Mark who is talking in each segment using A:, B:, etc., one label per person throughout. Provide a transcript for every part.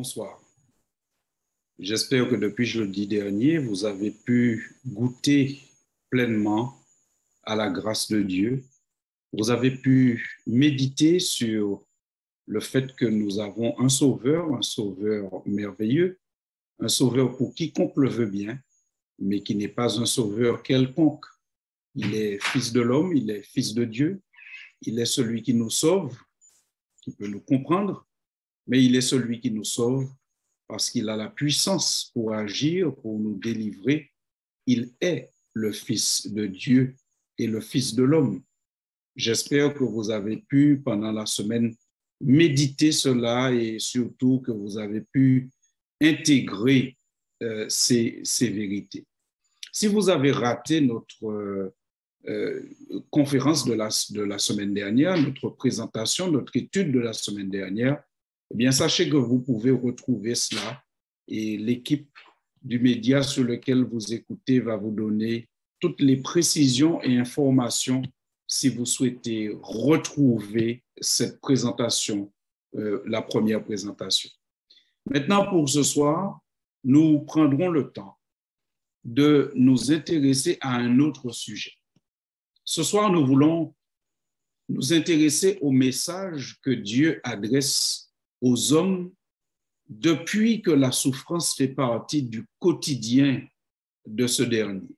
A: bonsoir. J'espère que depuis jeudi dernier, vous avez pu goûter pleinement à la grâce de Dieu. Vous avez pu méditer sur le fait que nous avons un sauveur merveilleux, un sauveur pour quiconque le veut bien, mais qui n'est pas un sauveur quelconque. Il est fils de l'homme, il est fils de Dieu, il est celui qui nous sauve, qui peut nous comprendre, mais il est celui qui nous sauve parce qu'il a la puissance pour agir, pour nous délivrer. Il est le Fils de Dieu et le Fils de l'homme. J'espère que vous avez pu, pendant la semaine, méditer cela et surtout que vous avez pu intégrer ces vérités. Si vous avez raté notre conférence de la semaine dernière, notre présentation, notre étude de la semaine dernière, eh bien, sachez que vous pouvez retrouver cela et l'équipe du média sur lequel vous écoutez va vous donner toutes les précisions et informations si vous souhaitez retrouver cette présentation, la première présentation. Maintenant, pour ce soir, nous prendrons le temps de nous intéresser à un autre sujet. Ce soir, nous voulons nous intéresser au message que Dieu adresse aux hommes depuis que la souffrance fait partie du quotidien de ce dernier.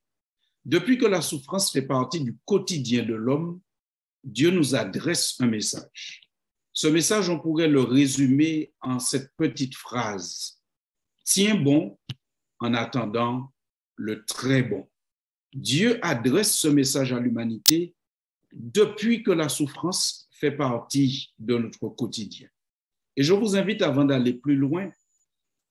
A: Depuis que la souffrance fait partie du quotidien de l'homme, Dieu nous adresse un message. Ce message, on pourrait le résumer en cette petite phrase. Tiens bon en attendant le très bon. Dieu adresse ce message à l'humanité depuis que la souffrance fait partie de notre quotidien. Et je vous invite, avant d'aller plus loin,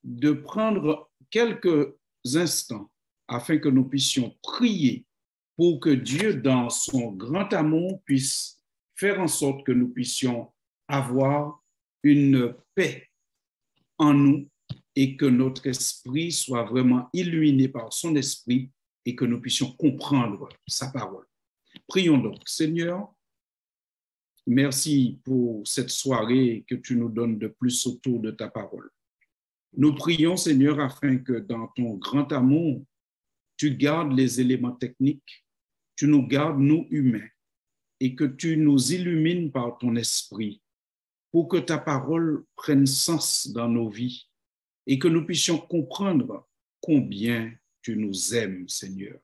A: de prendre quelques instants afin que nous puissions prier pour que Dieu, dans son grand amour, puisse faire en sorte que nous puissions avoir une paix en nous et que notre esprit soit vraiment illuminé par son esprit et que nous puissions comprendre sa parole. Prions donc. Seigneur, merci pour cette soirée que tu nous donnes de plus autour de ta parole. Nous prions, Seigneur, afin que dans ton grand amour, tu gardes les éléments techniques, tu nous gardes, nous humains, et que tu nous illumines par ton esprit pour que ta parole prenne sens dans nos vies et que nous puissions comprendre combien tu nous aimes, Seigneur.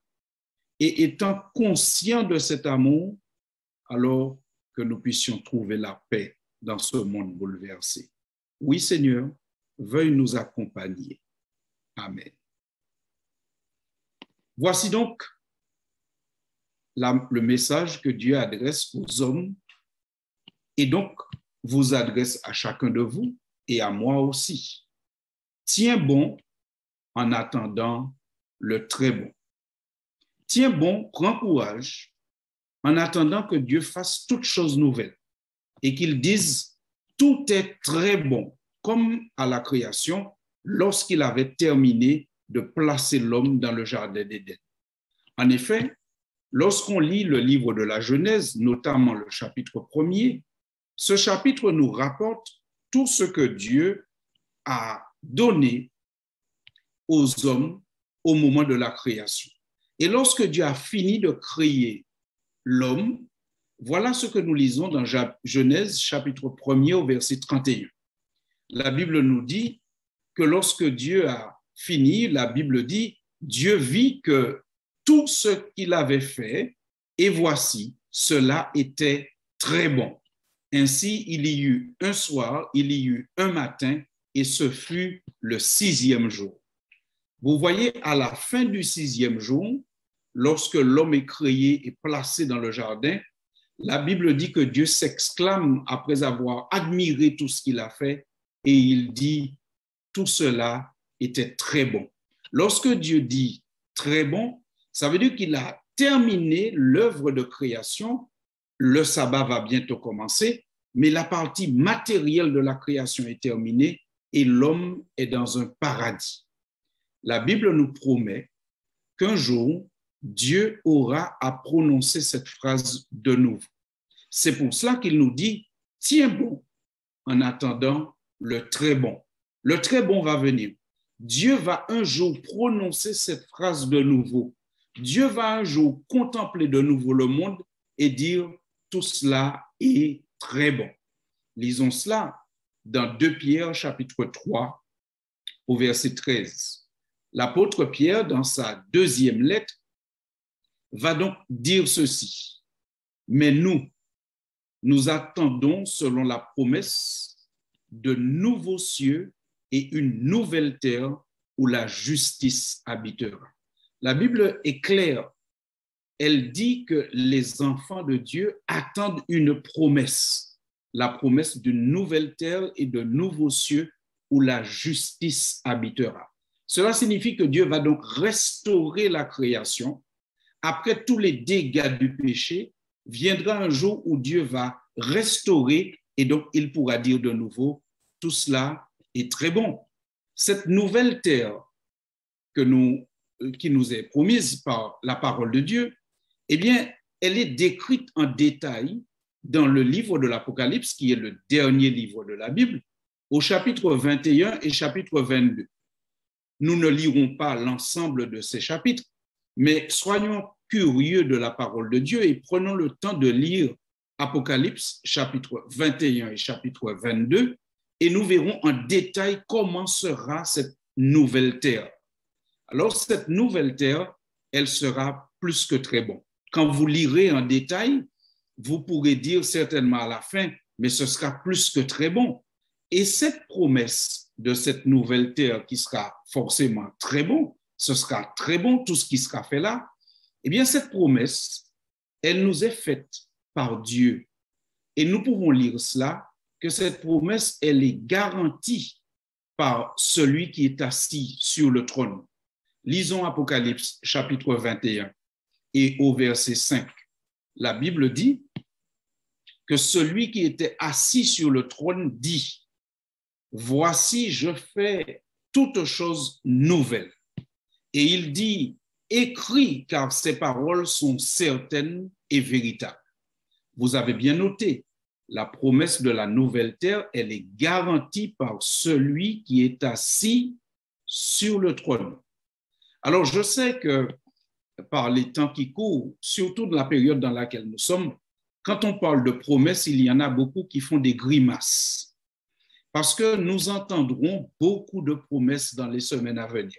A: Et étant conscients de cet amour, alors que nous puissions trouver la paix dans ce monde bouleversé. Oui, Seigneur, veuille nous accompagner. Amen. Voici donc le message que Dieu adresse aux hommes et donc vous adresse à chacun de vous et à moi aussi. Tiens bon en attendant le très bon. Tiens bon, prends courage en attendant que Dieu fasse toutes choses nouvelles et qu'il dise tout est très bon, comme à la création lorsqu'il avait terminé de placer l'homme dans le jardin d'Éden. En effet, lorsqu'on lit le livre de la Genèse, notamment le chapitre 1er, ce chapitre nous rapporte tout ce que Dieu a donné aux hommes au moment de la création. Et lorsque Dieu a fini de créer l'homme, voilà ce que nous lisons dans Genèse chapitre 1er au verset 31. La Bible nous dit que lorsque Dieu a fini, la Bible dit, Dieu vit que tout ce qu'il avait fait, et voici, cela était très bon. Ainsi, il y eut un soir, il y eut un matin, et ce fut le 6e jour. Vous voyez, à la fin du 6e jour, lorsque l'homme est créé et placé dans le jardin, la Bible dit que Dieu s'exclame après avoir admiré tout ce qu'il a fait et il dit tout cela était très bon. Lorsque Dieu dit très bon, ça veut dire qu'il a terminé l'œuvre de création. Le sabbat va bientôt commencer, mais la partie matérielle de la création est terminée et l'homme est dans un paradis. La Bible nous promet qu'un jour, Dieu aura à prononcer cette phrase de nouveau. C'est pour cela qu'il nous dit « Tiens bon en attendant le très bon ». Le très bon va venir. Dieu va un jour prononcer cette phrase de nouveau. Dieu va un jour contempler de nouveau le monde et dire tout cela est très bon. Lisons cela dans 2 Pierre chapitre 3 au verset 13. L'apôtre Pierre, dans sa deuxième lettre, va donc dire ceci. Mais nous attendons, selon la promesse, de nouveaux cieux et une nouvelle terre où la justice habitera. La Bible est claire. Elle dit que les enfants de Dieu attendent une promesse, la promesse d'une nouvelle terre et de nouveaux cieux où la justice habitera. Cela signifie que Dieu va donc restaurer la création. Après tous les dégâts du péché, viendra un jour où Dieu va restaurer et donc il pourra dire de nouveau, tout cela est très bon. Cette nouvelle terre qui nous est promise par la parole de Dieu, eh bien, elle est décrite en détail dans le livre de l'Apocalypse, qui est le dernier livre de la Bible, au chapitre 21 et chapitre 22. Nous ne lirons pas l'ensemble de ces chapitres, mais soyons curieux de la parole de Dieu et prenons le temps de lire Apocalypse, chapitre 21 et chapitre 22, et nous verrons en détail comment sera cette nouvelle terre. Alors, cette nouvelle terre, elle sera plus que très bonne. Quand vous lirez en détail, vous pourrez dire certainement à la fin, mais ce sera plus que très bon. Et cette promesse de cette nouvelle terre qui sera forcément très bon, ce sera très bon, tout ce qui sera fait là, eh bien, cette promesse, elle nous est faite par Dieu. Et nous pouvons lire cela, que cette promesse, elle est garantie par celui qui est assis sur le trône. Lisons Apocalypse chapitre 21 et au verset 5. La Bible dit que celui qui était assis sur le trône dit, « Voici, je fais toutes choses nouvelles. » Et il dit, « Écris, car ces paroles sont certaines et véritables. » Vous avez bien noté, la promesse de la nouvelle terre, elle est garantie par celui qui est assis sur le trône. Alors, je sais que par les temps qui courent, surtout dans la période dans laquelle nous sommes, quand on parle de promesses, il y en a beaucoup qui font des grimaces. Parce que nous entendrons beaucoup de promesses dans les semaines à venir.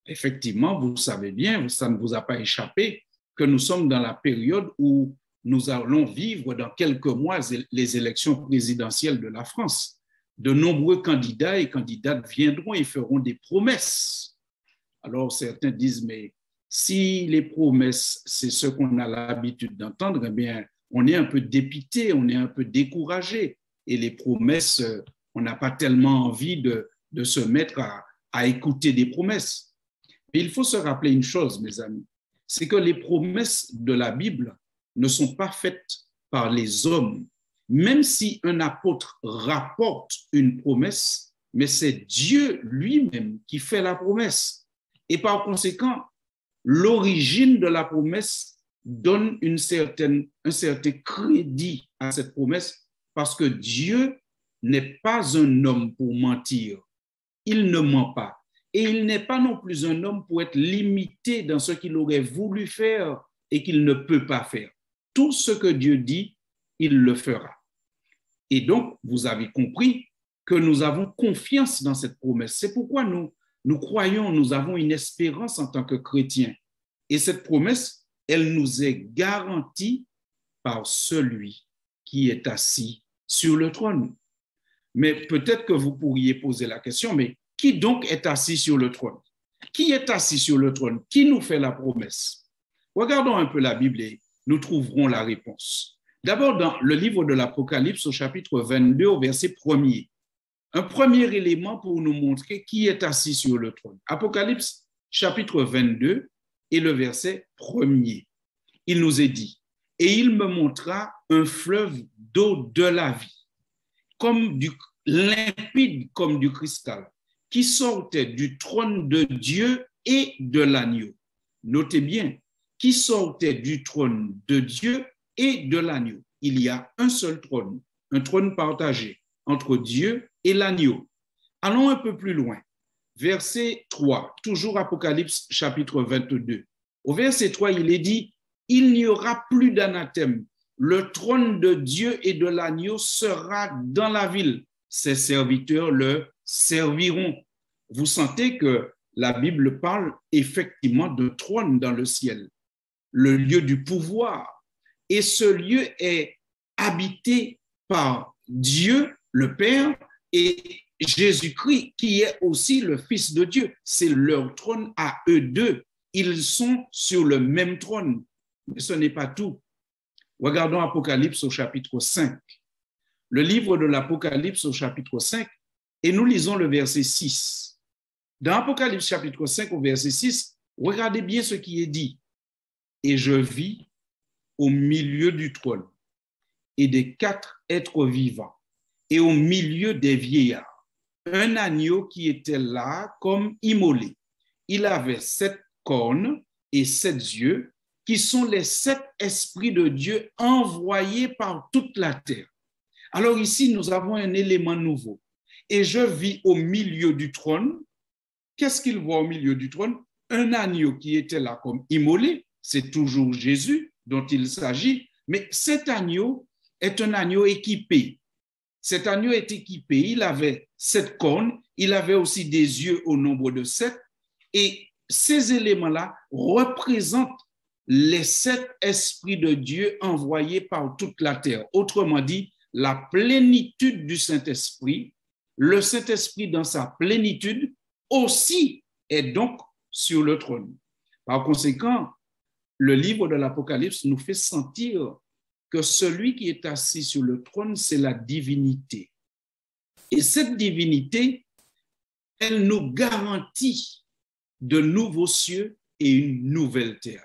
A: Effectivement, vous savez bien, ça ne vous a pas échappé, que nous sommes dans la période où nous allons vivre dans quelques mois les élections présidentielles de la France. De nombreux candidats et candidates viendront et feront des promesses. Alors certains disent, mais si les promesses, c'est ce qu'on a l'habitude d'entendre, eh bien, on est un peu dépité, on est un peu découragé. Et les promesses, on n'a pas tellement envie de se mettre à écouter des promesses. Mais il faut se rappeler une chose, mes amis, c'est que les promesses de la Bible ne sont pas faites par les hommes. Même si un apôtre rapporte une promesse, mais c'est Dieu lui-même qui fait la promesse. Et par conséquent, l'origine de la promesse donne un certain crédit à cette promesse parce que Dieu n'est pas un homme pour mentir. Il ne ment pas. Et il n'est pas non plus un homme pour être limité dans ce qu'il aurait voulu faire et qu'il ne peut pas faire. Tout ce que Dieu dit, il le fera. Et donc, vous avez compris que nous avons confiance dans cette promesse. C'est pourquoi nous croyons, nous avons une espérance en tant que chrétiens. Et cette promesse, elle nous est garantie par celui qui est assis sur le trône. Mais peut-être que vous pourriez poser la question, mais qui donc est assis sur le trône? Qui est assis sur le trône? Qui nous fait la promesse? Regardons un peu la Bible et nous trouverons la réponse. D'abord, dans le livre de l'Apocalypse, au chapitre 22, au verset 1er, un premier élément pour nous montrer qui est assis sur le trône. Apocalypse, chapitre 22, et le verset 1er. Il nous est dit, « Et il me montra un fleuve d'eau de la vie, limpide comme du cristal, qui sortait du trône de Dieu et de l'agneau. » Notez bien, qui sortait du trône de Dieu et de l'agneau. Il y a un seul trône, un trône partagé entre Dieu et l'agneau. Allons un peu plus loin. Verset 3, toujours Apocalypse chapitre 22. Au verset 3, il est dit, « Il n'y aura plus d'anathème. Le trône de Dieu et de l'agneau sera dans la ville. Ses serviteurs le serviront. » Vous sentez que la Bible parle effectivement de trône dans le ciel, le lieu du pouvoir. Et ce lieu est habité par Dieu, le Père, et Jésus-Christ, qui est aussi le Fils de Dieu. C'est leur trône à eux deux. Ils sont sur le même trône. Mais ce n'est pas tout. Regardons Apocalypse au chapitre 5. Le livre de l'Apocalypse au chapitre 5, et nous lisons le verset 6. Dans Apocalypse chapitre 5 au verset 6, regardez bien ce qui est dit. « Et je vis au milieu du trône et des 4 êtres vivants et au milieu des vieillards, un agneau qui était là comme immolé. Il avait 7 cornes et 7 yeux, qui sont les 7 esprits de Dieu envoyés par toute la terre. » Alors ici, nous avons un élément nouveau. Et je vis au milieu du trône. Qu'est-ce qu'il voit au milieu du trône? Un agneau qui était là comme immolé. C'est toujours Jésus dont il s'agit. Mais cet agneau est un agneau équipé. Cet agneau est équipé. Il avait 7 cornes. Il avait aussi des yeux au nombre de 7. Et ces éléments-là représentent les 7 esprits de Dieu envoyés par toute la terre. Autrement dit, la plénitude du Saint-Esprit, le Saint-Esprit dans sa plénitude aussi est donc sur le trône. Par conséquent, le livre de l'Apocalypse nous fait sentir que celui qui est assis sur le trône, c'est la divinité. Et cette divinité, elle nous garantit de nouveaux cieux et une nouvelle terre.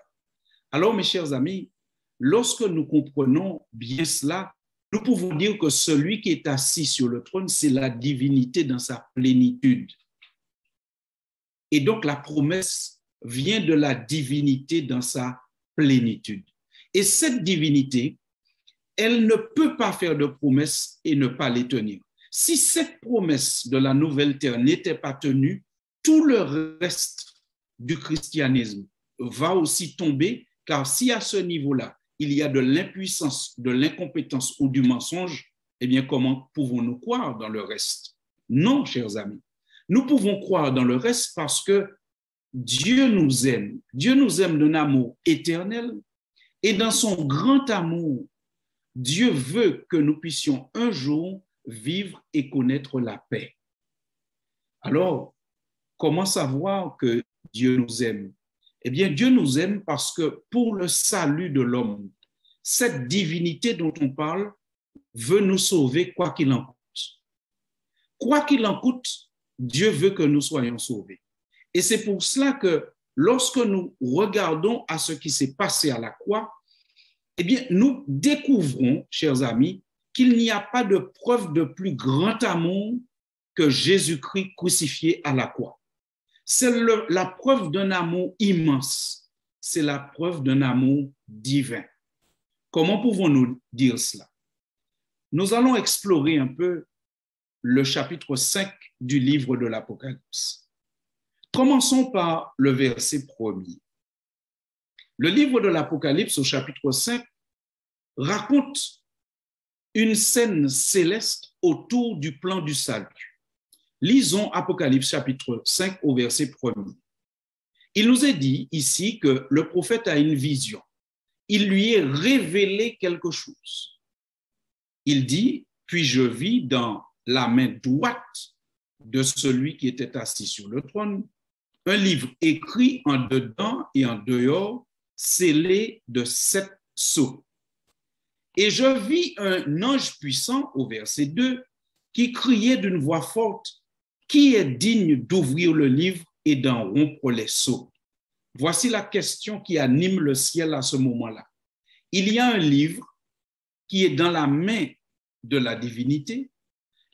A: Alors, mes chers amis, lorsque nous comprenons bien cela, nous pouvons dire que celui qui est assis sur le trône, c'est la divinité dans sa plénitude. Et donc, la promesse vient de la divinité dans sa plénitude. Et cette divinité, elle ne peut pas faire de promesses et ne pas les tenir. Si cette promesse de la nouvelle terre n'était pas tenue, tout le reste du christianisme va aussi tomber, car si à ce niveau-là, il y a de l'impuissance, de l'incompétence ou du mensonge, eh bien, comment pouvons-nous croire dans le reste? Non, chers amis. Nous pouvons croire dans le reste parce que Dieu nous aime. Dieu nous aime d'un amour éternel et dans son grand amour, Dieu veut que nous puissions un jour vivre et connaître la paix. Alors, comment savoir que Dieu nous aime? Eh bien, Dieu nous aime parce que pour le salut de l'homme, cette divinité dont on parle veut nous sauver quoi qu'il en coûte. Quoi qu'il en coûte, Dieu veut que nous soyons sauvés. Et c'est pour cela que lorsque nous regardons à ce qui s'est passé à la croix, eh bien, nous découvrons, chers amis, qu'il n'y a pas de preuve de plus grand amour que Jésus-Christ crucifié à la croix. C'est la preuve d'un amour immense. C'est la preuve d'un amour divin. Comment pouvons-nous dire cela? Nous allons explorer un peu le chapitre 5 du livre de l'Apocalypse. Commençons par le verset 1er. Le livre de l'Apocalypse au chapitre 5 raconte une scène céleste autour du plan du salut. Lisons Apocalypse chapitre 5 au verset 1er. Il nous est dit ici que le prophète a une vision. Il lui est révélé quelque chose. Il dit, puis je vis dans la main droite de celui qui était assis sur le trône un livre écrit en dedans et en dehors, scellé de 7 sceaux. Et je vis un ange puissant, au verset 2, qui criait d'une voix forte, qui est digne d'ouvrir le livre et d'en rompre les sceaux? Voici la question qui anime le ciel à ce moment-là. Il y a un livre qui est dans la main de la divinité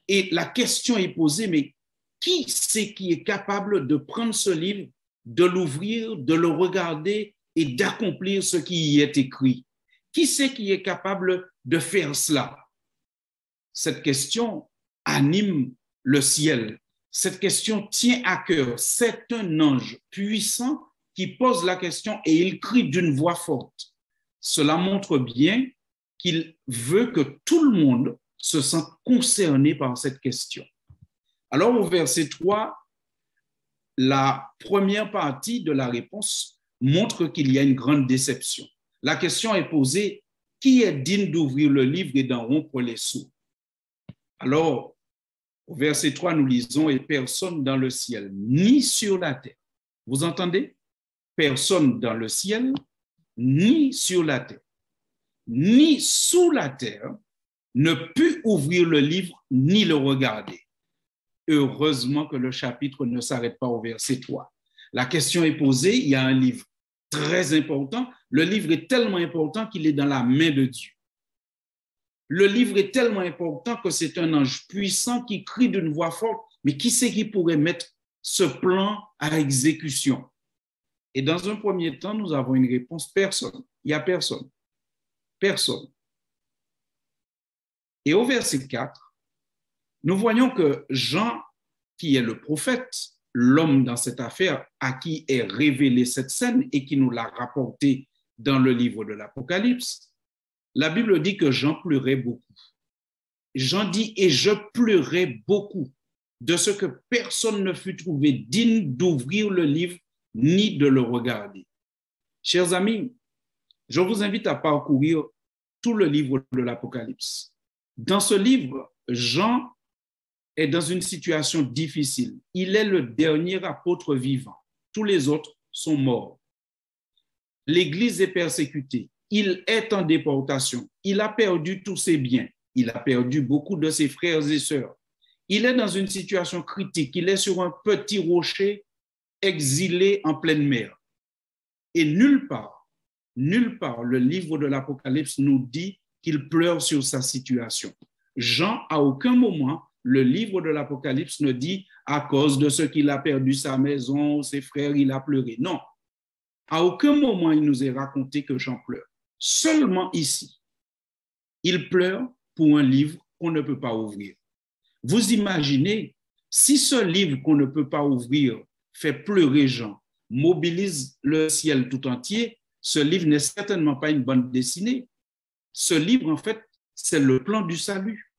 A: et la question est posée, mais qui c'est qui est capable de prendre ce livre, de l'ouvrir, de le regarder et d'accomplir ce qui y est écrit? Qui c'est qui est capable de faire cela? Cette question anime le ciel. cette question tient à cœur. C'est un ange puissant qui pose la question et il crie d'une voix forte. Cela montre bien qu'il veut que tout le monde se sente concerné par cette question. Alors, au verset 3, la première partie de la réponse montre qu'il y a une grande déception. La question est posée, qui est digne d'ouvrir le livre et d'en rompre les sceaux? Alors, au verset 3, nous lisons, et personne dans le ciel, ni sur la terre. Vous entendez? Personne dans le ciel, ni sur la terre, ni sous la terre, ne put ouvrir le livre ni le regarder. Heureusement que le chapitre ne s'arrête pas au verset 3. La question est posée, il y a un livre très important. Le livre est tellement important qu'il est dans la main de Dieu. Le livre est tellement important que c'est un ange puissant qui crie d'une voix forte, mais qui c'est qui pourrait mettre ce plan à exécution? Et dans un premier temps, nous avons une réponse, personne. Il n'y a personne. Personne. Et au verset 4, nous voyons que Jean, qui est le prophète, l'homme dans cette affaire à qui est révélée cette scène et qui nous l'a rapporté dans le livre de l'Apocalypse, la Bible dit que Jean pleurait beaucoup. Jean dit, et je pleurais beaucoup de ce que personne ne fut trouvé digne d'ouvrir le livre ni de le regarder. Chers amis, je vous invite à parcourir tout le livre de l'Apocalypse. Dans ce livre, Jean est dans une situation difficile. Il est le dernier apôtre vivant. Tous les autres sont morts. L'Église est persécutée. Il est en déportation. Il a perdu tous ses biens. Il a perdu beaucoup de ses frères et sœurs. Il est dans une situation critique. Il est sur un petit rocher exilé en pleine mer. Et nulle part, le livre de l'Apocalypse nous dit qu'il pleure sur sa situation. Jean, à aucun moment, le livre de l'Apocalypse ne dit à cause de ce qu'il a perdu sa maison, ses frères, il a pleuré. Non. À aucun moment, il nous est raconté que Jean pleure. Seulement ici, il pleure pour un livre qu'on ne peut pas ouvrir. Vous imaginez, si ce livre qu'on ne peut pas ouvrir fait pleurer Jean, mobilise le ciel tout entier, ce livre n'est certainement pas une bande dessinée. Ce livre, en fait, c'est le plan du salut.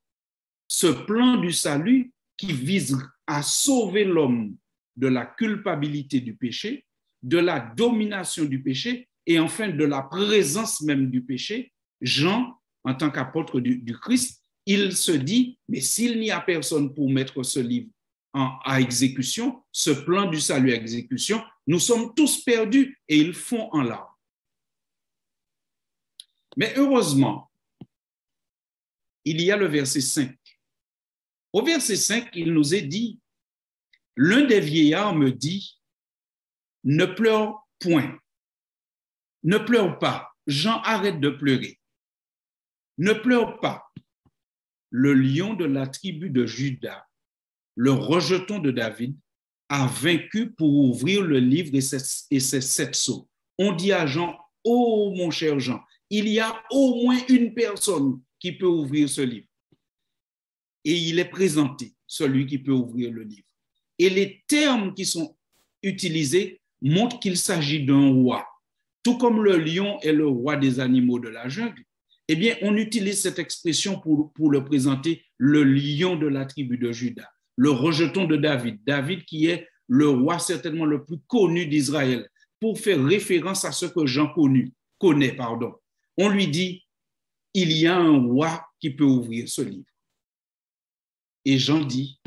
A: Ce plan du salut qui vise à sauver l'homme de la culpabilité du péché, de la domination du péché et enfin de la présence même du péché. Jean, en tant qu'apôtre du Christ, il se dit, mais s'il n'y a personne pour mettre ce livre à exécution, ce plan du salut à exécution, nous sommes tous perdus et ils font en larmes. Mais heureusement, il y a le verset 5. Au verset 5, il nous est dit, l'un des vieillards me dit, ne pleure point, ne pleure pas. Jean, arrête de pleurer. Ne pleure pas. Le lion de la tribu de Juda, le rejeton de David, a vaincu pour ouvrir le livre et ses 7 sceaux. On dit à Jean, oh mon cher Jean, il y a au moins une personne qui peut ouvrir ce livre. Et il est présenté, celui qui peut ouvrir le livre. Et les termes qui sont utilisés montrent qu'il s'agit d'un roi. Tout comme le lion est le roi des animaux de la jungle, eh bien, on utilise cette expression pour le présenter, le lion de la tribu de Juda, le rejeton de David. David qui est le roi certainement le plus connu d'Israël, pour faire référence à ce que Jean connaît. On lui dit, il y a un roi qui peut ouvrir ce livre. Et Jean dit,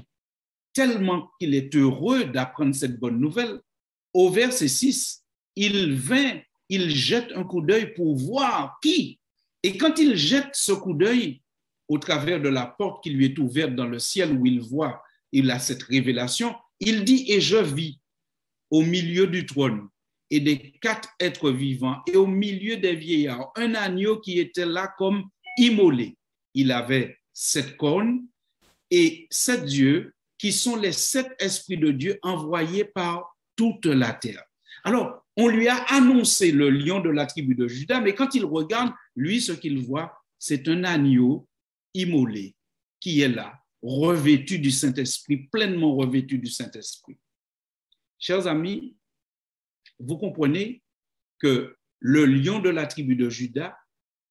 A: tellement qu'il est heureux d'apprendre cette bonne nouvelle, au verset 6, il jette un coup d'œil pour voir qui. Et quand il jette ce coup d'œil au travers de la porte qui lui est ouverte dans le ciel où il a cette révélation, il dit, et je vis au milieu du trône et des 4 êtres vivants et au milieu des vieillards, un agneau qui était là comme immolé. Il avait 7 cornes et 7 yeux qui sont les 7 esprits de Dieu envoyés par toute la terre. Alors, on lui a annoncé le lion de la tribu de Juda, mais quand il regarde, lui, ce qu'il voit, c'est un agneau immolé qui est là revêtus du Saint-Esprit, pleinement revêtus du Saint-Esprit. Chers amis, vous comprenez que le lion de la tribu de Juda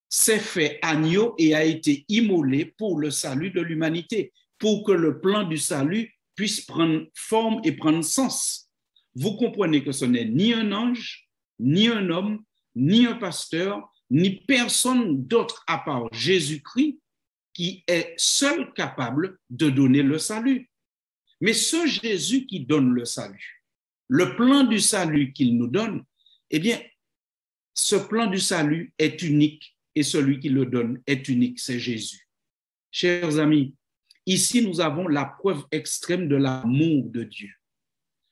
A: s'est fait agneau et a été immolé pour le salut de l'humanité, pour que le plan du salut puisse prendre forme et prendre sens. Vous comprenez que ce n'est ni un ange, ni un homme, ni un pasteur, ni personne d'autre à part Jésus-Christ qui est seul capable de donner le salut. Mais ce Jésus qui donne le salut, le plan du salut qu'il nous donne, eh bien, ce plan du salut est unique et celui qui le donne est unique, c'est Jésus. Chers amis, ici nous avons la preuve extrême de l'amour de Dieu.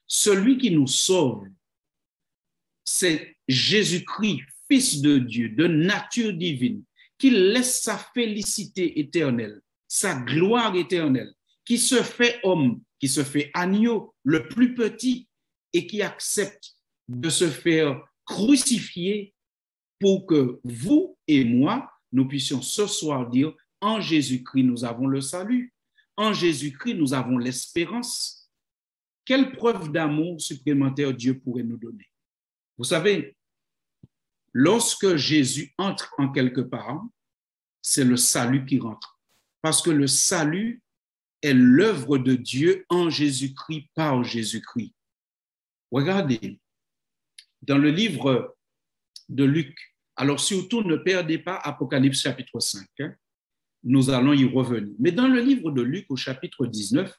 A: Celui qui nous sauve, c'est Jésus-Christ, Fils de Dieu, de nature divine, qui laisse sa félicité éternelle, sa gloire éternelle, qui se fait homme, qui se fait agneau, le plus petit, et qui accepte de se faire crucifier pour que vous et moi, nous puissions ce soir dire, en Jésus-Christ, nous avons le salut. En Jésus-Christ, nous avons l'espérance. Quelle preuve d'amour supplémentaire Dieu pourrait nous donner? Vous savez, lorsque Jésus entre en quelque part, c'est le salut qui rentre. Parce que le salut est l'œuvre de Dieu en Jésus-Christ, par Jésus-Christ. Regardez, dans le livre de Luc, alors surtout ne perdez pas Apocalypse chapitre 5, nous allons y revenir. Mais dans le livre de Luc au chapitre 19,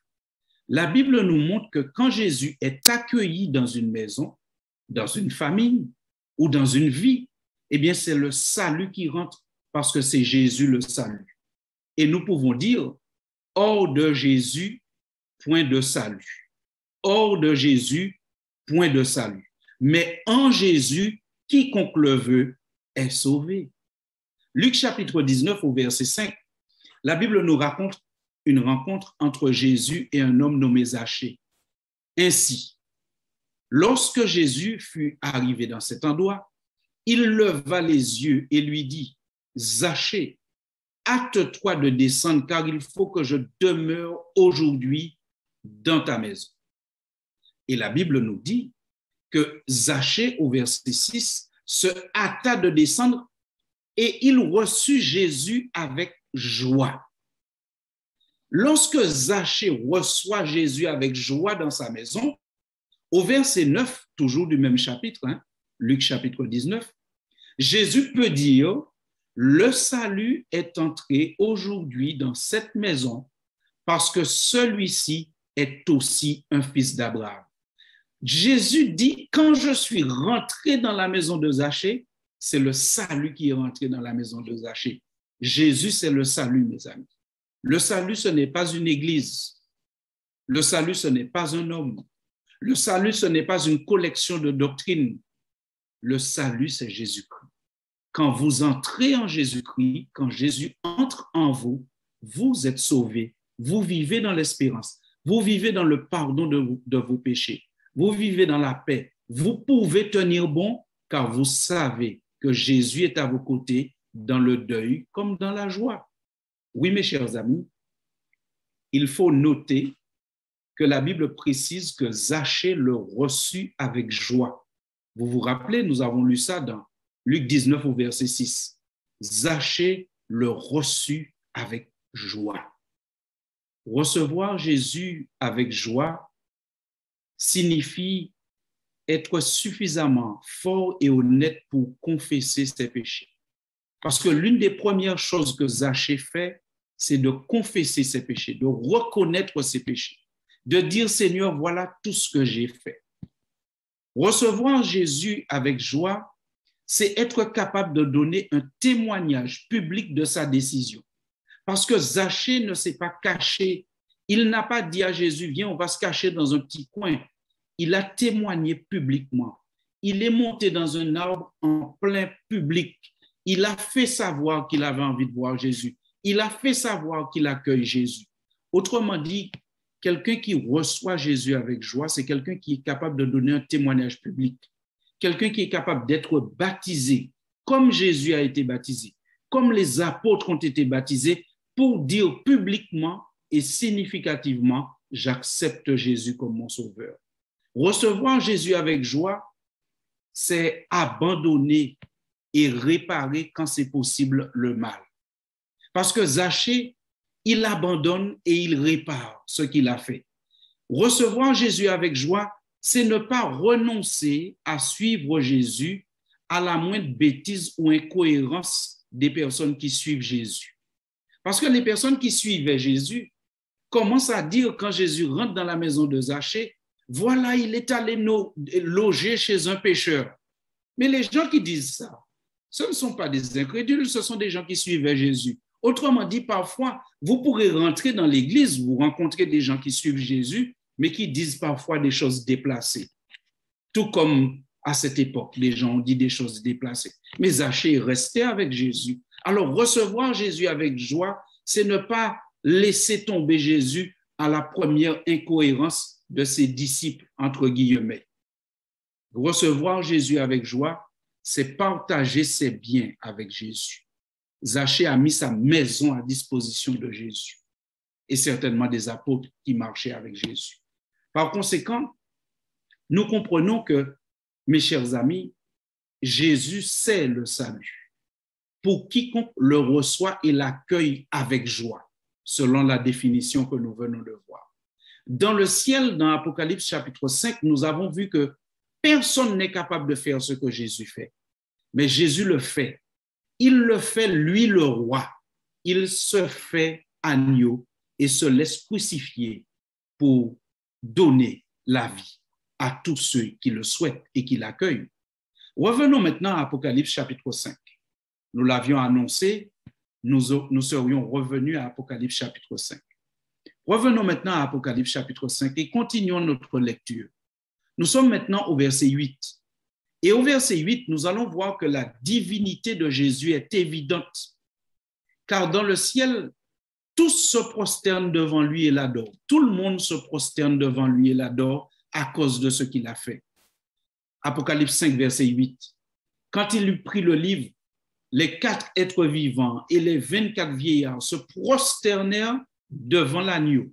A: la Bible nous montre que quand Jésus est accueilli dans une maison, dans une famille ou dans une vie, eh bien c'est le salut qui rentre parce que c'est Jésus le salut. Et nous pouvons dire, hors de Jésus, point de salut. Hors de Jésus, point de salut. Mais en Jésus, quiconque le veut est sauvé. Luc chapitre 19 au verset 5, la Bible nous raconte une rencontre entre Jésus et un homme nommé Zachée. Ainsi, lorsque Jésus fut arrivé dans cet endroit, il leva les yeux et lui dit, Zachée, hâte-toi de descendre car il faut que je demeure aujourd'hui dans ta maison. Et la Bible nous dit que Zachée, au verset 6, se hâta de descendre et il reçut Jésus avec joie. Lorsque Zachée reçoit Jésus avec joie dans sa maison, au verset 9, toujours du même chapitre, Luc chapitre 19, Jésus peut dire, le salut est entré aujourd'hui dans cette maison parce que celui-ci est aussi un fils d'Abraham. Jésus dit, quand je suis rentré dans la maison de Zachée, c'est le salut qui est rentré dans la maison de Zachée. Jésus, c'est le salut, mes amis. Le salut, ce n'est pas une église. Le salut, ce n'est pas un homme. Le salut, ce n'est pas une collection de doctrines. Le salut, c'est Jésus-Christ. Quand vous entrez en Jésus-Christ, quand Jésus entre en vous, vous êtes sauvés. Vous vivez dans l'espérance. Vous vivez dans le pardon de vos péchés. Vous vivez dans la paix. Vous pouvez tenir bon car vous savez que Jésus est à vos côtés dans le deuil comme dans la joie. Oui, mes chers amis, il faut noter que la Bible précise que Zachée le reçut avec joie. Vous vous rappelez, nous avons lu ça dans Luc 19 au verset 6. Zachée le reçut avec joie. Recevoir Jésus avec joie signifie être suffisamment fort et honnête pour confesser ses péchés. Parce que l'une des premières choses que Zachée fait, c'est de confesser ses péchés, de reconnaître ses péchés, de dire, Seigneur, voilà tout ce que j'ai fait. Recevoir Jésus avec joie, c'est être capable de donner un témoignage public de sa décision. Parce que Zachée ne s'est pas caché. Il n'a pas dit à Jésus, viens, on va se cacher dans un petit coin. Il a témoigné publiquement. Il est monté dans un arbre en plein public. Il a fait savoir qu'il avait envie de voir Jésus. Il a fait savoir qu'il accueille Jésus. Autrement dit, quelqu'un qui reçoit Jésus avec joie, c'est quelqu'un qui est capable de donner un témoignage public. Quelqu'un qui est capable d'être baptisé, comme Jésus a été baptisé, comme les apôtres ont été baptisés, pour dire publiquement et significativement, j'accepte Jésus comme mon sauveur. Recevoir Jésus avec joie, c'est abandonner et réparer quand c'est possible le mal. Parce que Zachée, il abandonne et il répare ce qu'il a fait. Recevoir Jésus avec joie, c'est ne pas renoncer à suivre Jésus à la moindre bêtise ou incohérence des personnes qui suivent Jésus. Parce que les personnes qui suivaient Jésus commencent à dire quand Jésus rentre dans la maison de Zachée, voilà, il est allé loger chez un pécheur. Mais les gens qui disent ça, ce ne sont pas des incrédules, ce sont des gens qui suivaient Jésus. Autrement dit, parfois, vous pourrez rentrer dans l'église, vous rencontrez des gens qui suivent Jésus, mais qui disent parfois des choses déplacées. Tout comme à cette époque, les gens ont dit des choses déplacées. Mais Zachée est resté avec Jésus. Alors, recevoir Jésus avec joie, c'est ne pas laisser tomber Jésus à la première incohérence de ses disciples, entre guillemets. Recevoir Jésus avec joie, c'est partager ses biens avec Jésus. Zachée a mis sa maison à disposition de Jésus et certainement des apôtres qui marchaient avec Jésus. Par conséquent, nous comprenons que, mes chers amis, Jésus c'est le salut pour quiconque le reçoit et l'accueille avec joie, selon la définition que nous venons de voir. Dans le ciel, dans Apocalypse chapitre 5, nous avons vu que personne n'est capable de faire ce que Jésus fait, mais Jésus le fait. Il le fait, lui le roi. Il se fait agneau et se laisse crucifier pour donner la vie à tous ceux qui le souhaitent et qui l'accueillent. Revenons maintenant à Apocalypse chapitre 5. Nous l'avions annoncé, nous serions revenus à Apocalypse chapitre 5. Revenons maintenant à Apocalypse chapitre 5 et continuons notre lecture. Nous sommes maintenant au verset 8. Et au verset 8, nous allons voir que la divinité de Jésus est évidente, car dans le ciel, tous se prosternent devant lui et l'adorent. Tout le monde se prosterne devant lui et l'adore à cause de ce qu'il a fait. Apocalypse 5, verset 8. Quand il eut pris le livre, les 4 êtres vivants et les 24 vieillards se prosternèrent devant l'agneau,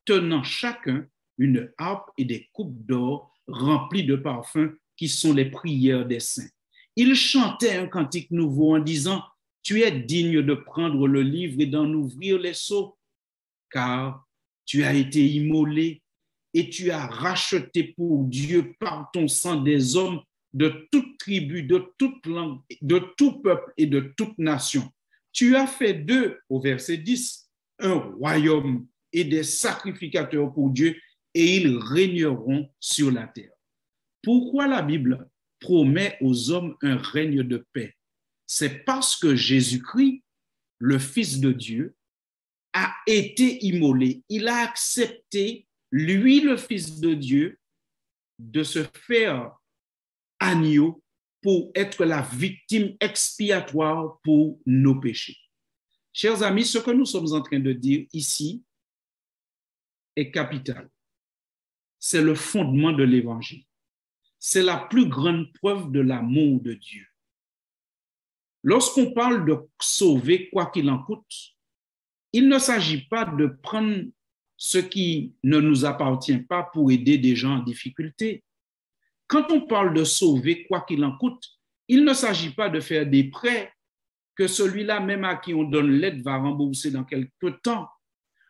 A: tenant chacun une harpe et des coupes d'or remplies de parfums qui sont les prières des saints. Ils chantaient un cantique nouveau en disant « Tu es digne de prendre le livre et d'en ouvrir les sceaux, car tu as été immolé et tu as racheté pour Dieu par ton sang des hommes de toute tribu, de toute langue, de tout peuple et de toute nation. Tu as fait d'eux, au verset 10, un royaume et des sacrificateurs pour Dieu, et ils régneront sur la terre. » Pourquoi la Bible promet aux hommes un règne de paix? C'est parce que Jésus-Christ, le Fils de Dieu, a été immolé. Il a accepté, lui, le Fils de Dieu, de se faire agneau pour être la victime expiatoire pour nos péchés. Chers amis, ce que nous sommes en train de dire ici est capital. C'est le fondement de l'Évangile. C'est la plus grande preuve de l'amour de Dieu. Lorsqu'on parle de sauver quoi qu'il en coûte, il ne s'agit pas de prendre ce qui ne nous appartient pas pour aider des gens en difficulté. Quand on parle de sauver quoi qu'il en coûte, il ne s'agit pas de faire des prêts que celui-là même à qui on donne l'aide va rembourser dans quelques temps.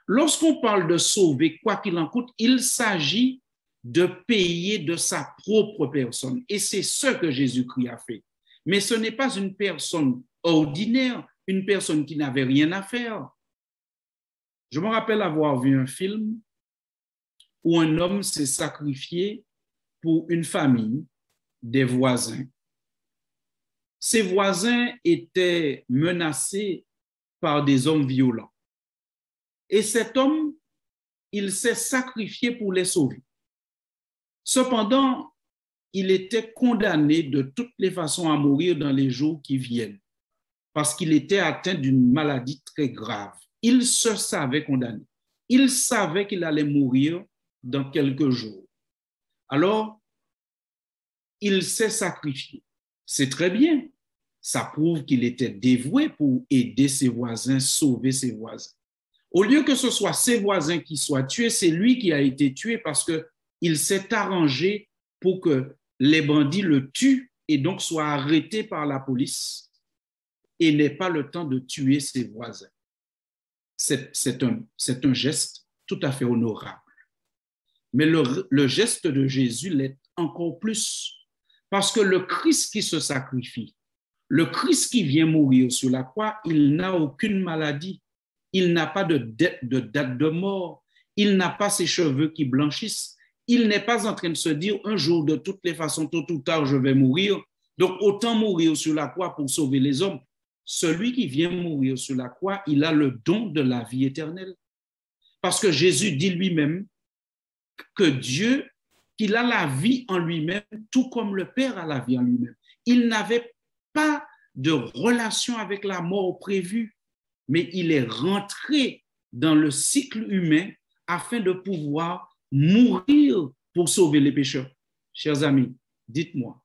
A: Lorsqu'on parle de sauver quoi qu'il en coûte, il s'agit de payer de sa propre personne. Et c'est ce que Jésus-Christ a fait. Mais ce n'est pas une personne ordinaire, une personne qui n'avait rien à faire. Je me rappelle avoir vu un film où un homme s'est sacrifié pour une famille, des voisins. Ces voisins étaient menacés par des hommes violents. Et cet homme, il s'est sacrifié pour les sauver. Cependant, il était condamné de toutes les façons à mourir dans les jours qui viennent parce qu'il était atteint d'une maladie très grave. Il se savait condamné. Il savait qu'il allait mourir dans quelques jours. Alors, il s'est sacrifié. C'est très bien. Ça prouve qu'il était dévoué pour aider ses voisins, sauver ses voisins. Au lieu que ce soit ses voisins qui soient tués, c'est lui qui a été tué parce qu'il s'est arrangé pour que les bandits le tuent et donc soient arrêtés par la police et n'aient pas le temps de tuer ses voisins. C'est un geste tout à fait honorable. Mais le geste de Jésus l'est encore plus parce que le Christ qui se sacrifie, le Christ qui vient mourir sur la croix, il n'a aucune maladie, il n'a pas de date de mort, il n'a pas ses cheveux qui blanchissent, il n'est pas en train de se dire un jour de toutes les façons, tôt ou tard, je vais mourir, donc autant mourir sur la croix pour sauver les hommes. Celui qui vient mourir sur la croix, il a le don de la vie éternelle. Parce que Jésus dit lui-même que Dieu, qu'il a la vie en lui-même, tout comme le Père a la vie en lui-même. Il n'avait pas de relation avec la mort prévue, mais il est rentré dans le cycle humain afin de pouvoir mourir pour sauver les pécheurs. Chers amis, dites-moi,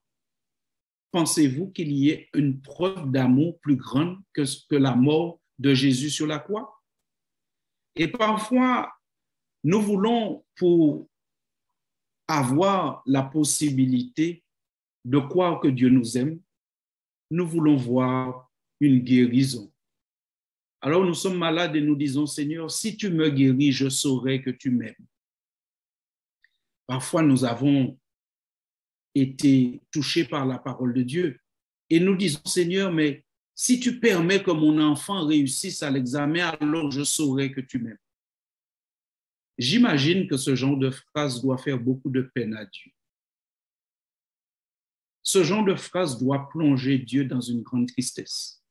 A: pensez-vous qu'il y ait une preuve d'amour plus grande que la mort de Jésus sur la croix? Et parfois, nous voulons, pour avoir la possibilité de croire que Dieu nous aime, nous voulons voir une guérison. Alors nous sommes malades et nous disons, Seigneur, si tu me guéris, je saurai que tu m'aimes. Parfois, nous avons été touchés par la parole de Dieu et nous disons, Seigneur, mais si tu permets que mon enfant réussisse à l'examen, alors je saurai que tu m'aimes. J'imagine que ce genre de phrase doit faire beaucoup de peine à Dieu. Ce genre de phrase doit plonger Dieu dans une grande tristesse.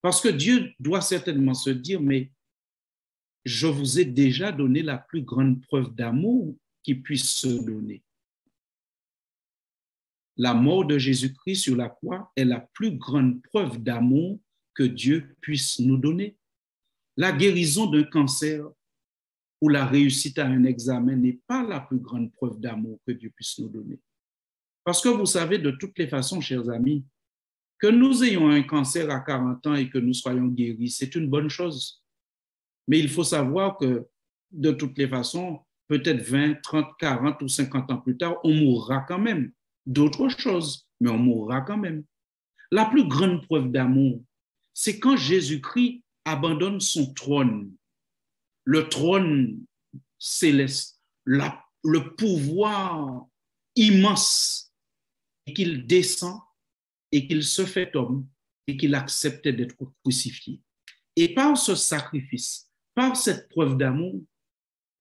A: Parce que Dieu doit certainement se dire, mais je vous ai déjà donné la plus grande preuve d'amour qui puisse se donner. La mort de Jésus-Christ sur la croix est la plus grande preuve d'amour que Dieu puisse nous donner. La guérison d'un cancer ou la réussite à un examen n'est pas la plus grande preuve d'amour que Dieu puisse nous donner. Parce que vous savez, de toutes les façons, chers amis, que nous ayons un cancer à 40 ans et que nous soyons guéris, c'est une bonne chose. Mais il faut savoir que, de toutes les façons, peut-être 20, 30, 40 ou 50 ans plus tard, on mourra quand même. D'autres choses, mais on mourra quand même. La plus grande preuve d'amour, c'est quand Jésus-Christ abandonne son trône, le trône céleste, le pouvoir immense, et qu'il descend et qu'il se fait homme et qu'il accepte d'être crucifié. Et par ce sacrifice, par cette preuve d'amour,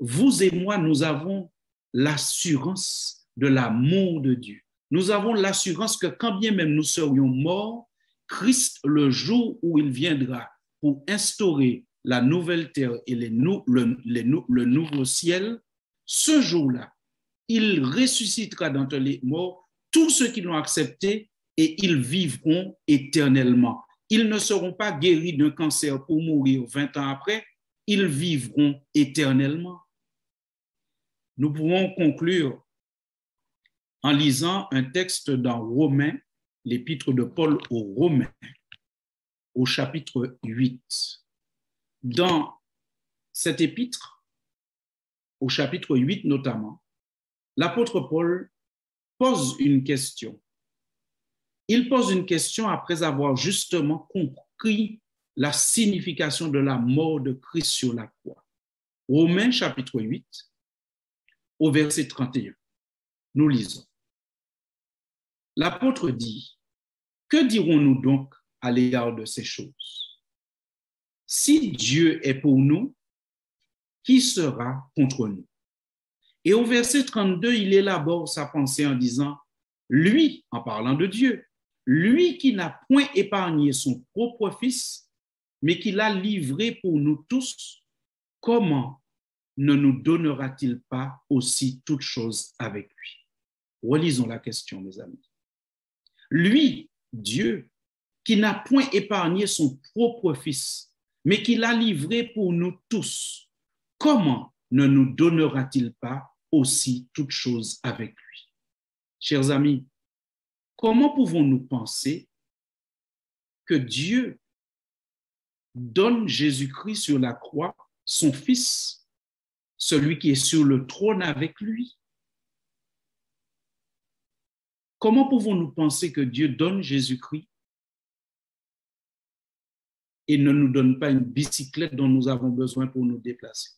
A: vous et moi, nous avons l'assurance de l'amour de Dieu. Nous avons l'assurance que quand bien même nous serions morts, Christ, le jour où il viendra pour instaurer la nouvelle terre et le nouveau ciel, ce jour-là, il ressuscitera d'entre les morts tous ceux qui l'ont accepté et ils vivront éternellement. Ils ne seront pas guéris d'un cancer pour mourir 20 ans après, ils vivront éternellement. Nous pouvons conclure en lisant un texte dans Romains, l'épître de Paul aux Romains, au chapitre 8. Dans cet épître, au chapitre 8 notamment, l'apôtre Paul pose une question. Il pose une question après avoir justement compris la signification de la mort de Christ sur la croix. Romains chapitre 8, au verset 31. Nous lisons. L'apôtre dit, « Que dirons-nous donc à l'égard de ces choses? Si Dieu est pour nous, qui sera contre nous? » Et au verset 32, il élabore sa pensée en disant, « Lui, en parlant de Dieu, lui qui n'a point épargné son propre fils, mais qui l'a livré pour nous tous, comment ne nous donnera-t-il pas aussi toutes choses avec lui? » Relisons la question, mes amis. Lui, Dieu, qui n'a point épargné son propre fils, mais qui l'a livré pour nous tous, comment ne nous donnera-t-il pas aussi toutes choses avec lui? Chers amis, comment pouvons-nous penser que Dieu donne Jésus-Christ sur la croix son Fils, celui qui est sur le trône avec lui. Comment pouvons-nous penser que Dieu donne Jésus-Christ et ne nous donne pas une bicyclette dont nous avons besoin pour nous déplacer?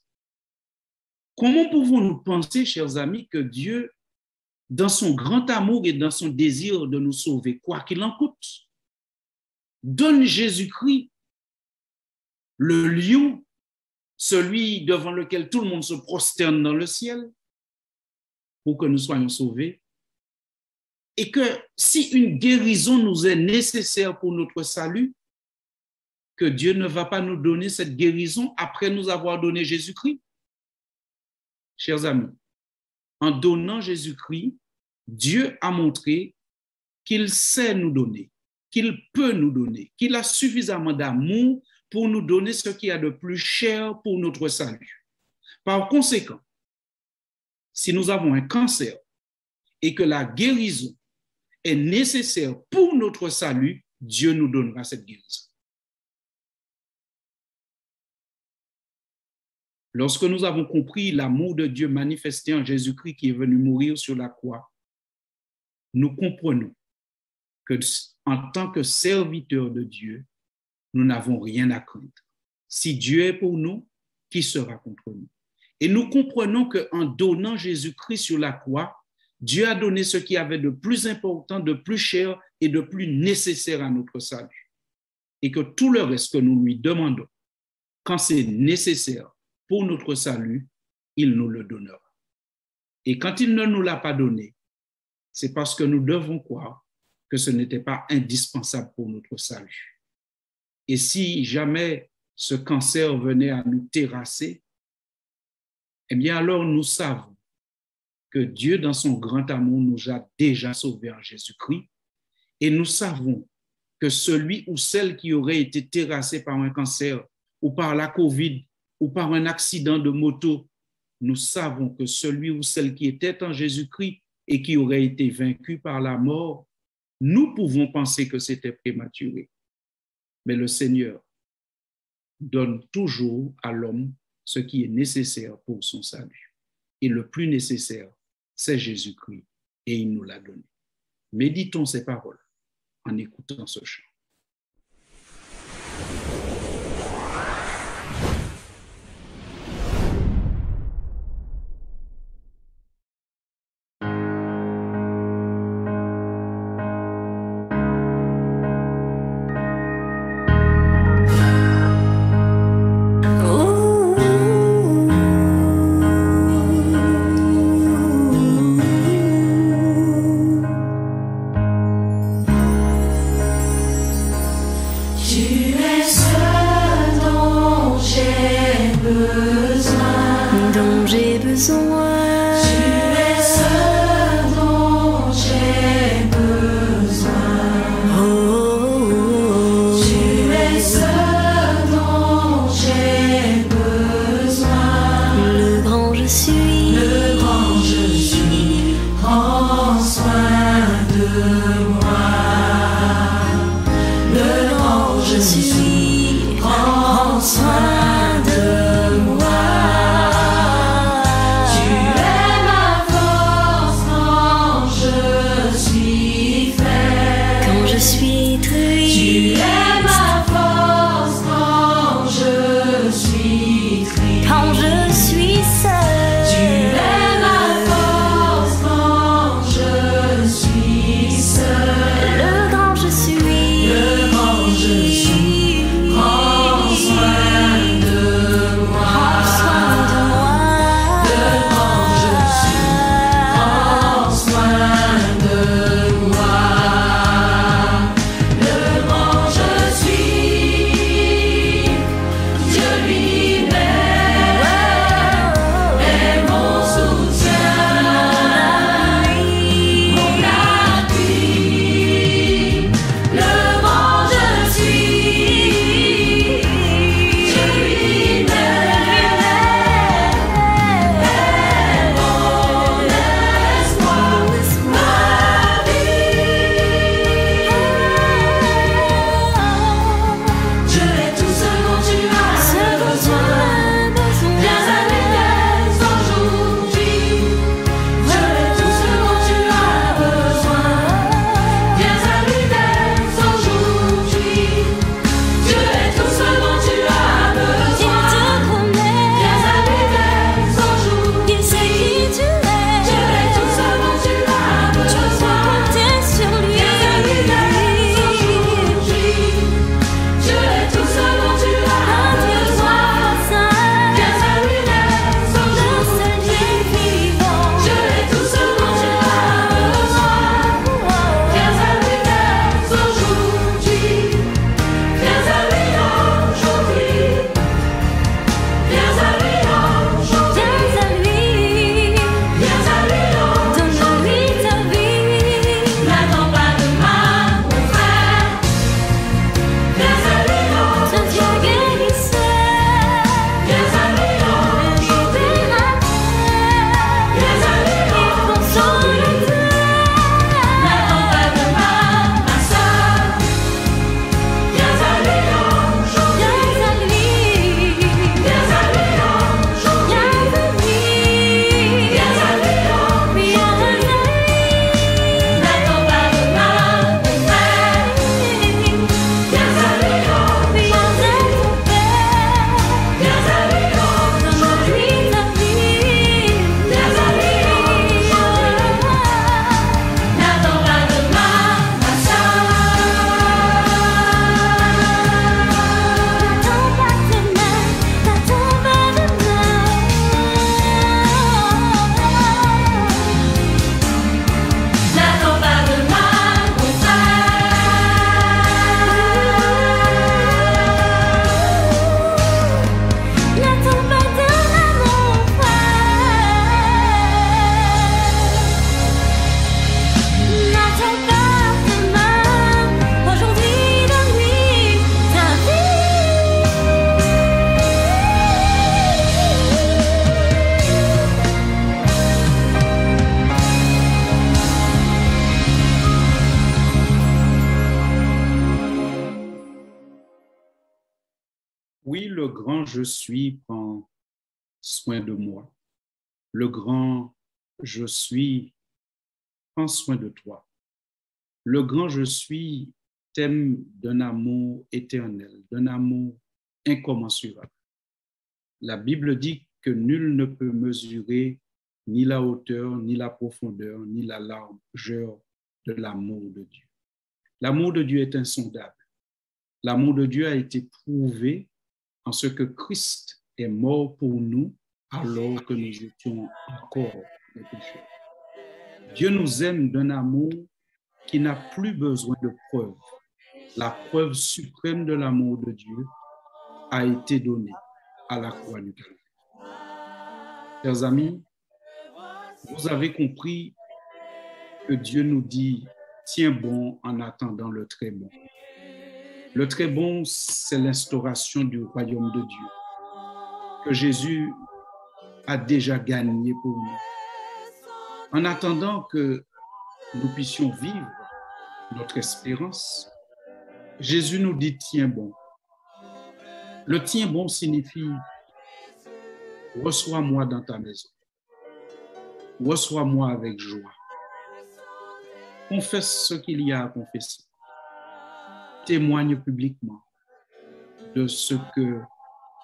A: Comment pouvons-nous penser, chers amis, que Dieu, dans son grand amour et dans son désir de nous sauver, quoi qu'il en coûte, donne Jésus-Christ, le lion, celui devant lequel tout le monde se prosterne dans le ciel, pour que nous soyons sauvés, et que si une guérison nous est nécessaire pour notre salut, que Dieu ne va pas nous donner cette guérison après nous avoir donné Jésus-Christ? Chers amis, en donnant Jésus-Christ, Dieu a montré qu'il sait nous donner, qu'il peut nous donner, qu'il a suffisamment d'amour pour nous donner ce qu'il y a de plus cher pour notre salut. Par conséquent, si nous avons un cancer et que la guérison est nécessaire pour notre salut, Dieu nous donnera cette guérison. Lorsque nous avons compris l'amour de Dieu manifesté en Jésus-Christ qui est venu mourir sur la croix, nous comprenons que en tant que serviteurs de Dieu, nous n'avons rien à craindre. Si Dieu est pour nous, qui sera contre nous? Et nous comprenons qu'en donnant Jésus-Christ sur la croix, Dieu a donné ce qui avait de plus important, de plus cher et de plus nécessaire à notre salut. Et que tout le reste que nous lui demandons, quand c'est nécessaire pour notre salut, il nous le donnera. Et quand il ne nous l'a pas donné, c'est parce que nous devons croire que ce n'était pas indispensable pour notre salut. Et si jamais ce cancer venait à nous terrasser, eh bien alors nous savons que Dieu, dans son grand amour, nous a déjà sauvés en Jésus-Christ. Et nous savons que celui ou celle qui aurait été terrassé par un cancer ou par la COVID ou par un accident de moto, nous savons que celui ou celle qui était en Jésus-Christ et qui aurait été vaincu par la mort, nous pouvons penser que c'était prématuré. Mais le Seigneur donne toujours à l'homme ce qui est nécessaire pour son salut. Et le plus nécessaire, c'est Jésus-Christ, et il nous l'a donné. Méditons ces paroles en écoutant ce chant.
B: Tu es ma force quand je suis seul.
A: Oui, le grand je suis prend soin de moi. Le grand je suis prend soin de toi. Le grand je suis t'aime d'un amour éternel, d'un amour incommensurable. La Bible dit que nul ne peut mesurer ni la hauteur, ni la profondeur, ni la largeur de l'amour de Dieu. L'amour de Dieu est insondable. L'amour de Dieu a été prouvé en ce que Christ est mort pour nous alors que nous étions encore des pécheurs. Dieu nous aime d'un amour qui n'a plus besoin de preuves. La preuve suprême de l'amour de Dieu a été donnée à la croix du Calvaire. Chers amis, vous avez compris que Dieu nous dit, tiens bon en attendant le très bon. Le très bon, c'est l'instauration du royaume de Dieu, que Jésus a déjà gagné pour nous. En attendant que nous puissions vivre notre espérance, Jésus nous dit, tiens bon. Le tiens bon signifie, reçois-moi dans ta maison. Reçois-moi avec joie. Confesse ce qu'il y a à confesser. Témoigne publiquement de ce que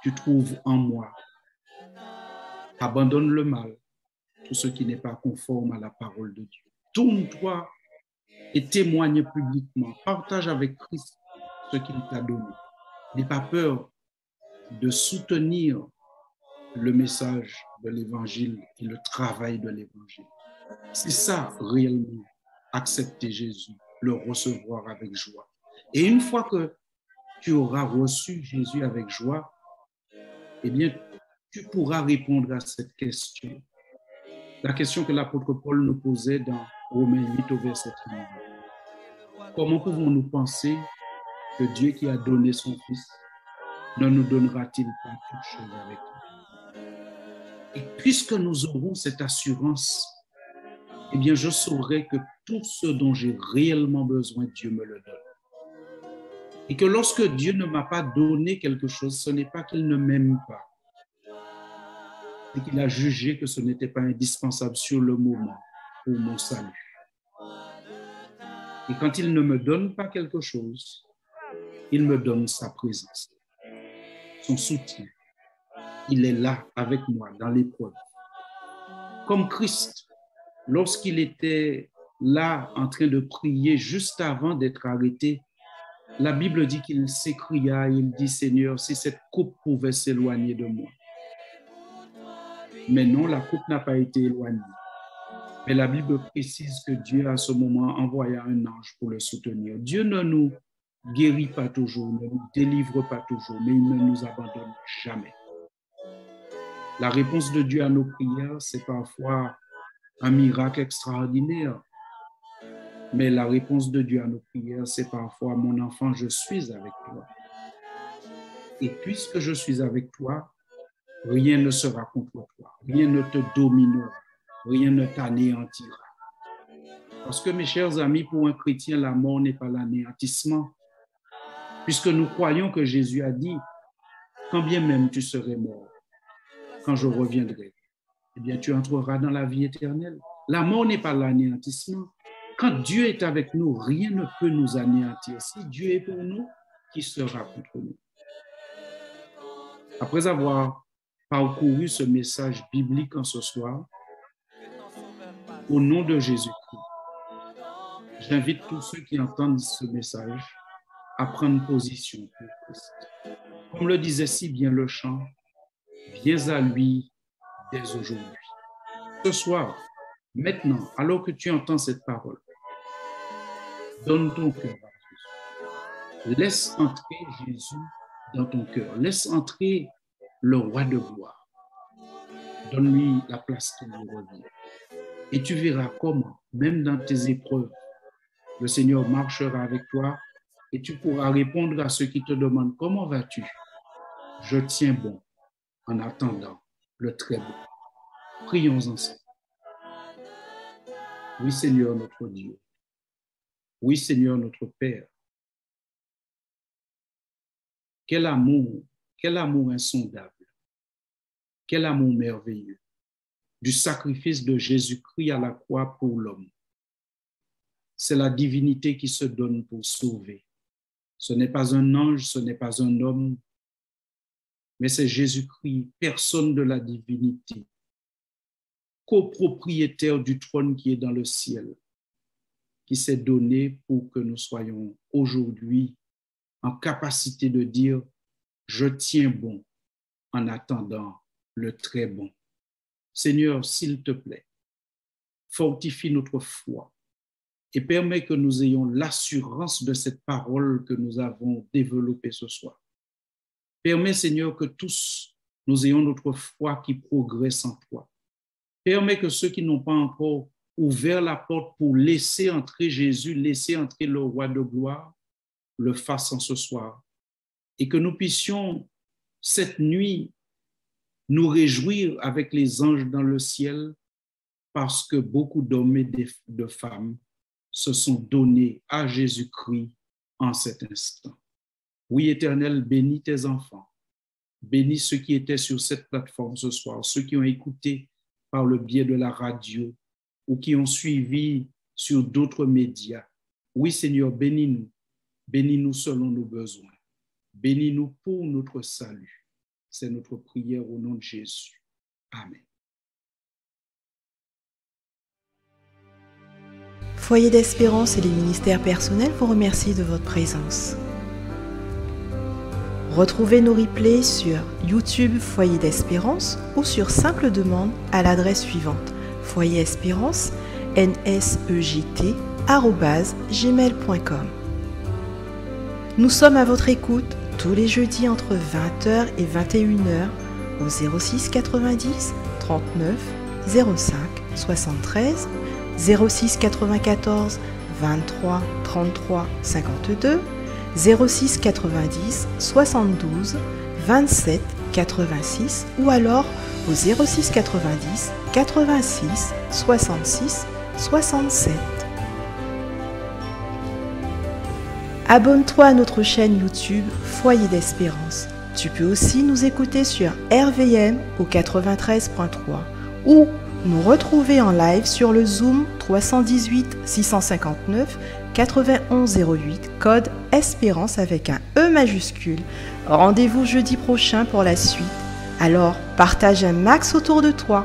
A: tu trouves en moi. Abandonne le mal, tout ce qui n'est pas conforme à la parole de Dieu. Tourne-toi et témoigne publiquement. Partage avec Christ ce qu'il t'a donné. N'aie pas peur de soutenir le message de l'Évangile et le travail de l'Évangile. C'est ça réellement, accepter Jésus, le recevoir avec joie. Et une fois que tu auras reçu Jésus avec joie, eh bien, tu pourras répondre à cette question. La question que l'apôtre Paul nous posait dans Romains 8 au verset 32. Comment pouvons-nous penser que Dieu qui a donné son Fils ne nous donnera-t-il pas toutes choses avec lui? Et puisque nous aurons cette assurance, eh bien, je saurai que tout ce dont j'ai réellement besoin, Dieu me le donne. Et que lorsque Dieu ne m'a pas donné quelque chose, ce n'est pas qu'il ne m'aime pas, c'est qu'il a jugé que ce n'était pas indispensable sur le moment pour mon salut. Et quand il ne me donne pas quelque chose, il me donne sa présence, son soutien. Il est là avec moi dans l'épreuve. Comme Christ, lorsqu'il était là en train de prier juste avant d'être arrêté, la Bible dit qu'il s'écria, il dit, Seigneur, si cette coupe pouvait s'éloigner de moi. Mais non, la coupe n'a pas été éloignée. Mais la Bible précise que Dieu, à ce moment, envoya un ange pour le soutenir. Dieu ne nous guérit pas toujours, ne nous délivre pas toujours, mais il ne nous abandonne jamais. La réponse de Dieu à nos prières, c'est parfois un miracle extraordinaire. Mais la réponse de Dieu à nos prières, c'est parfois, mon enfant, je suis avec toi. Et puisque je suis avec toi, rien ne sera contre toi, rien ne te dominera, rien ne t'anéantira. Parce que, mes chers amis, pour un chrétien, la mort n'est pas l'anéantissement. Puisque nous croyons que Jésus a dit, quand bien même tu serais mort, quand je reviendrai, eh bien, tu entreras dans la vie éternelle. La mort n'est pas l'anéantissement. Quand Dieu est avec nous, rien ne peut nous anéantir. Si Dieu est pour nous, qui sera contre nous? Après avoir parcouru ce message biblique en ce soir, au nom de Jésus-Christ, j'invite tous ceux qui entendent ce message à prendre position pour Christ. Comme le disait si bien le chant, viens à lui dès aujourd'hui. Ce soir, maintenant, alors que tu entends cette parole, donne ton cœur à Jésus. Laisse entrer Jésus dans ton cœur. Laisse entrer le roi de gloire. Donne-lui la place qu'il lui revient. Et tu verras comment, même dans tes épreuves, le Seigneur marchera avec toi et tu pourras répondre à ceux qui te demandent comment vas-tu? Je tiens bon en attendant le très bon. Prions ensemble. Oui, Seigneur notre Dieu. Oui, Seigneur notre Père. Quel amour quel amour insondable, quel amour merveilleux du sacrifice de Jésus-Christ à la croix pour l'homme. C'est la divinité qui se donne pour sauver. Ce n'est pas un ange, ce n'est pas un homme, mais c'est Jésus-Christ, personne de la divinité, copropriétaire du trône qui est dans le ciel, qui s'est donné pour que nous soyons aujourd'hui en capacité de dire « Je tiens bon en attendant le très bon ». Seigneur, s'il te plaît, fortifie notre foi et permets que nous ayons l'assurance de cette parole que nous avons développée ce soir. Permets, Seigneur, que tous nous ayons notre foi qui progresse en toi. Permets que ceux qui n'ont pas encore ouvert la porte pour laisser entrer Jésus, laisser entrer le roi de gloire, le fassent en ce soir. Et que nous puissions, cette nuit, nous réjouir avec les anges dans le ciel parce que beaucoup d'hommes et de femmes se sont donnés à Jésus-Christ en cet instant. Oui, Éternel, bénis tes enfants. Bénis ceux qui étaient sur cette plateforme ce soir, ceux qui ont écouté par le biais de la radio ou qui ont suivi sur d'autres médias. Oui, Seigneur, bénis-nous. Bénis-nous selon nos besoins. Bénis-nous pour notre salut. C'est notre prière au nom de Jésus. Amen.
B: Foyer d'Espérance et les ministères personnels vous remercient de votre présence. Retrouvez nos replays sur YouTube Foyer d'Espérance ou sur simple demande à l'adresse suivante foyerespérance@gmail.com. Nous sommes à votre écoute tous les jeudis entre 20h et 21h au 06 90 39 05 73, 06 94 23 33 52, 06 90 72 27 86 ou alors au 06 90 86 66 67. Abonne-toi à notre chaîne YouTube Foyer d'Espérance. Tu peux aussi nous écouter sur RVM au 93.3 ou nous retrouver en live sur le Zoom 318 659 9108 code Espérance avec un E majuscule. Rendez-vous jeudi prochain pour la suite. Alors, partage un max autour de toi.